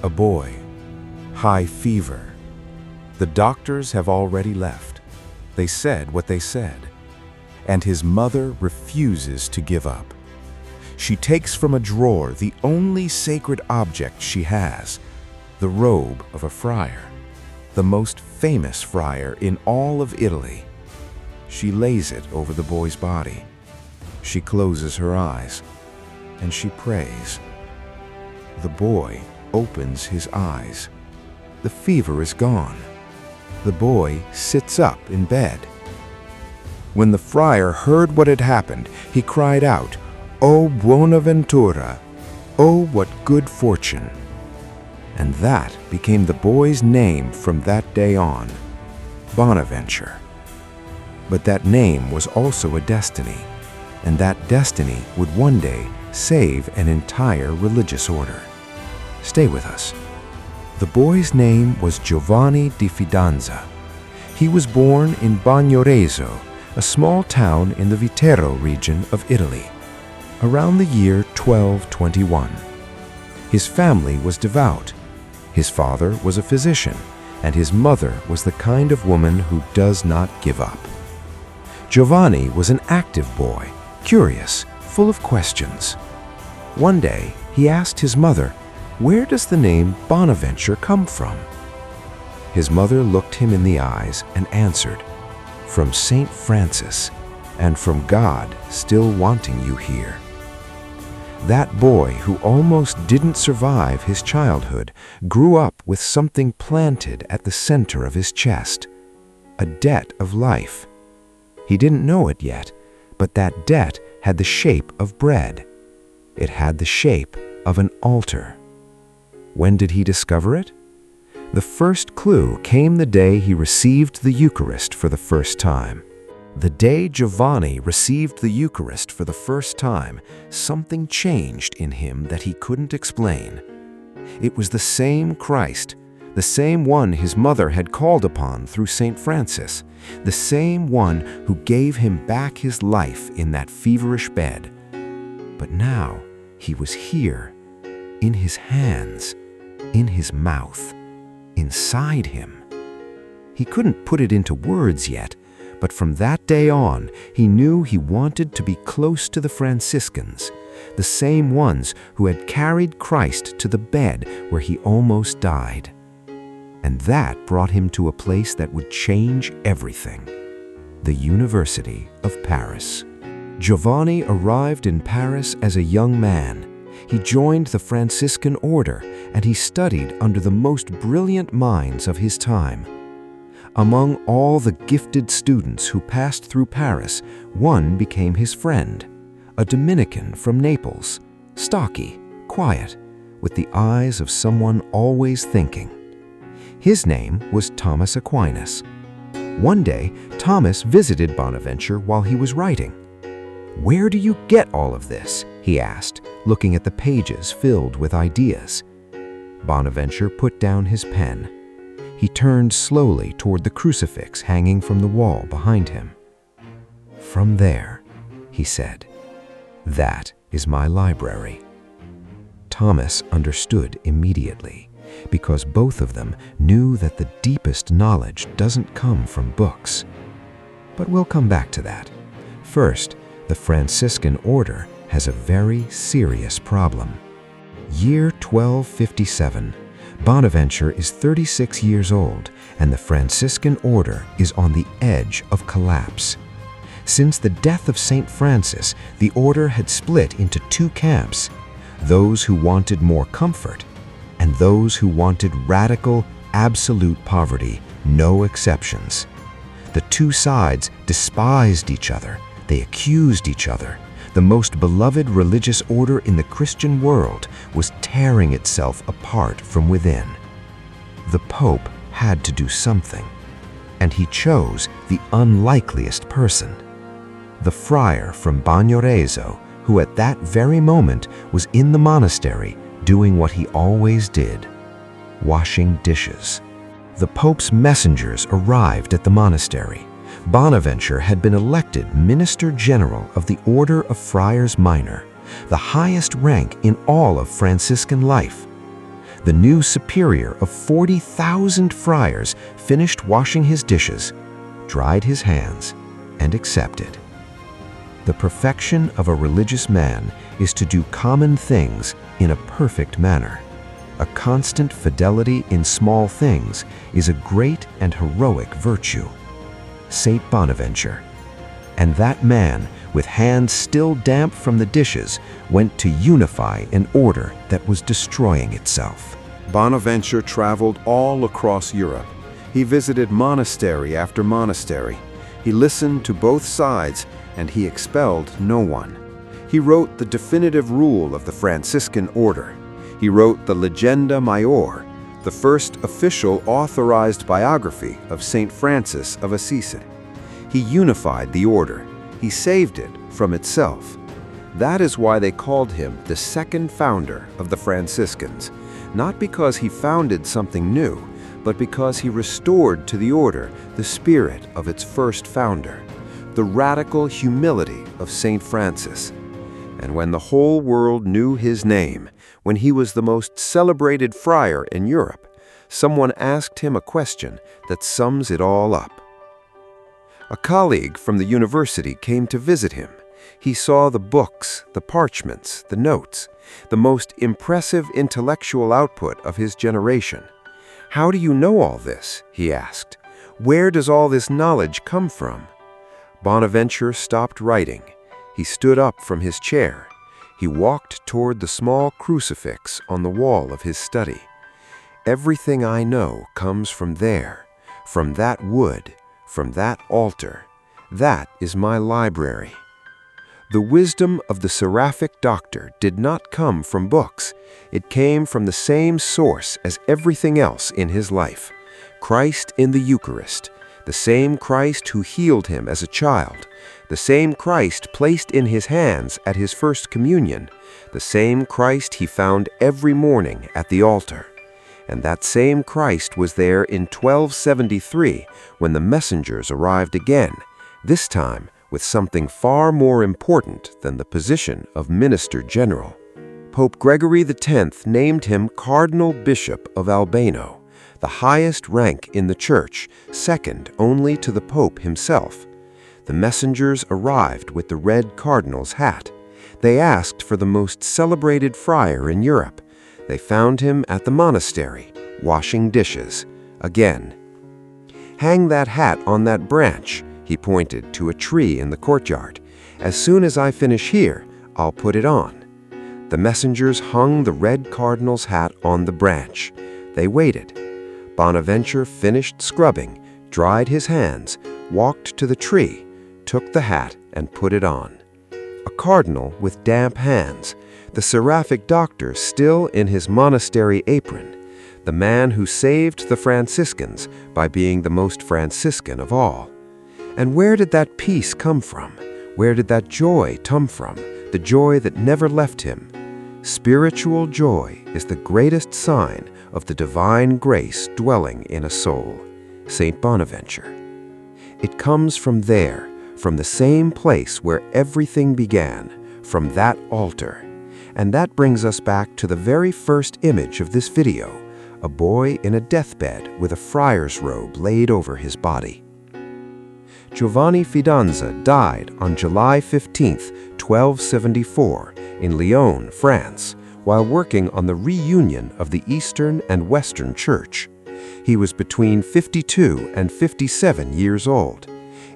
A boy. High fever. The doctors have already left. They said what they said. And his mother refuses to give up. She takes from a drawer the only sacred object she has, the robe of a friar, the most famous friar in all of Italy. She lays it over the boy's body. She closes her eyes, and she prays. The boy opens his eyes. The fever is gone. The boy sits up in bed. When the friar heard what had happened, he cried out, "O buona ventura! Oh, what good fortune!" And that became the boy's name from that day on, Bonaventure. But that name was also a destiny, and that destiny would one day save an entire religious order. Stay with us. The boy's name was Giovanni di Fidanza. He was born in Bonaventure, a small town in the Viterbo region of Italy, around the year 1221. His family was devout. His father was a physician, and his mother was the kind of woman who does not give up. Giovanni was an active boy, curious, full of questions. One day, he asked his mother, "Where does the name Bonaventure come from?" His mother looked him in the eyes and answered, "From Saint Francis, and from God still wanting you here." That boy, who almost didn't survive his childhood, grew up with something planted at the center of his chest, a debt of life. He didn't know it yet, but that debt had the shape of bread. It had the shape of an altar. When did he discover it? The first clue came the day he received the Eucharist for the first time. The day Giovanni received the Eucharist for the first time, something changed in him that he couldn't explain. It was the same Christ, the same one his mother had called upon through Saint Francis, the same one who gave him back his life in that feverish bed. But now he was here, in his hands, in his mouth, inside him. He couldn't put it into words yet, but from that day on, he knew he wanted to be close to the Franciscans, the same ones who had carried Christ to the bed where he almost died. And that brought him to a place that would change everything, the University of Paris. Giovanni arrived in Paris as a young man. He joined the Franciscan order, and he studied under the most brilliant minds of his time. Among all the gifted students who passed through Paris, one became his friend, a Dominican from Naples, stocky, quiet, with the eyes of someone always thinking. His name was Thomas Aquinas. One day, Thomas visited Bonaventure while he was writing. "Where do you get all of this?" he asked, looking at the pages filled with ideas. Bonaventure put down his pen. He turned slowly toward the crucifix hanging from the wall behind him. "From there," he said, "that is my library." Thomas understood immediately, because both of them knew that the deepest knowledge doesn't come from books. But we'll come back to that. First, the Franciscan order has a very serious problem. Year 1257. Bonaventure is 36 years old, and the Franciscan order is on the edge of collapse. Since the death of Saint Francis, the order had split into two camps, those who wanted more comfort and those who wanted radical, absolute poverty, no exceptions. The two sides despised each other. They accused each other. The most beloved religious order in the Christian world was tearing itself apart from within. The Pope had to do something, and he chose the unlikeliest person, the friar from Bonaventure, who at that very moment was in the monastery doing what he always did, washing dishes. The Pope's messengers arrived at the monastery. Bonaventure had been elected Minister General of the Order of Friars Minor, the highest rank in all of Franciscan life. The new superior of 40,000 friars finished washing his dishes, dried his hands, and accepted. The perfection of a religious man is to do common things in a perfect manner. A constant fidelity in small things is a great and heroic virtue. Saint Bonaventure. And that man, with hands still damp from the dishes, went to unify an order that was destroying itself. Bonaventure traveled all across Europe. He visited monastery after monastery. He listened to both sides, and he expelled no one. He wrote the definitive rule of the Franciscan order. He wrote the Legenda Maior, the first official authorized biography of Saint Francis of Assisi. He unified the order. He saved it from itself. That is why they called him the second founder of the Franciscans, not because he founded something new, but because he restored to the order the spirit of its first founder, the radical humility of Saint Francis. And when the whole world knew his name, when he was the most celebrated friar in Europe, someone asked him a question that sums it all up. A colleague from the university came to visit him. He saw the books, the parchments, the notes, the most impressive intellectual output of his generation. "How do you know all this?" he asked. "Where does all this knowledge come from?" Bonaventure stopped writing. He stood up from his chair. He walked toward the small crucifix on the wall of his study. "Everything I know comes from there, from that wood, from that altar. That is my library." The wisdom of the seraphic doctor did not come from books. It came from the same source as everything else in his life. Christ in the Eucharist, the same Christ who healed him as a child, the same Christ placed in his hands at his first communion, the same Christ he found every morning at the altar. And that same Christ was there in 1273 when the messengers arrived again, this time with something far more important than the position of Minister General. Pope Gregory X named him Cardinal Bishop of Albano, the highest rank in the Church, second only to the Pope himself. The messengers arrived with the red cardinal's hat. They asked for the most celebrated friar in Europe. They found him at the monastery, washing dishes, again. "Hang that hat on that branch," he pointed to a tree in the courtyard. "As soon as I finish here, I'll put it on." The messengers hung the red cardinal's hat on the branch. They waited. Bonaventure finished scrubbing, dried his hands, walked to the tree, took the hat and put it on. A cardinal with damp hands, the seraphic doctor still in his monastery apron, the man who saved the Franciscans by being the most Franciscan of all. And where did that peace come from? Where did that joy come from? The joy that never left him. Spiritual joy is the greatest sign of the divine grace dwelling in a soul. Saint Bonaventure. It comes from there, from the same place where everything began, from that altar. And that brings us back to the very first image of this video, a boy in a deathbed with a friar's robe laid over his body. Giovanni Fidanza died on July 15, 1274, in Lyon, France, while working on the reunion of the Eastern and Western Church. He was between 52 and 57 years old.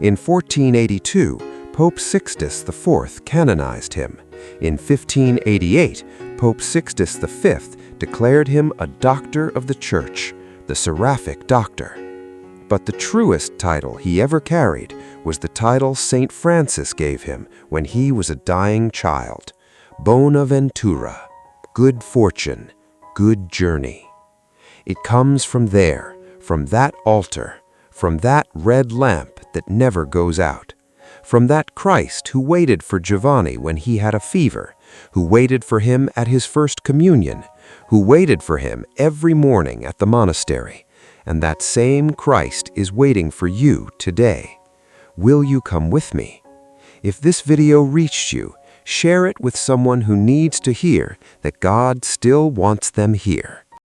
In 1482, Pope Sixtus IV canonized him. In 1588, Pope Sixtus V declared him a doctor of the Church, the seraphic doctor. But the truest title he ever carried was the title Saint Francis gave him when he was a dying child, Bona Ventura, good fortune, good journey. It comes from there, from that altar, from that red lamp that never goes out, from that Christ who waited for Giovanni when he had a fever, who waited for him at his first communion, who waited for him every morning at the monastery. And that same Christ is waiting for you today. Will you come with me? If this video reached you, share it with someone who needs to hear that God still wants them here.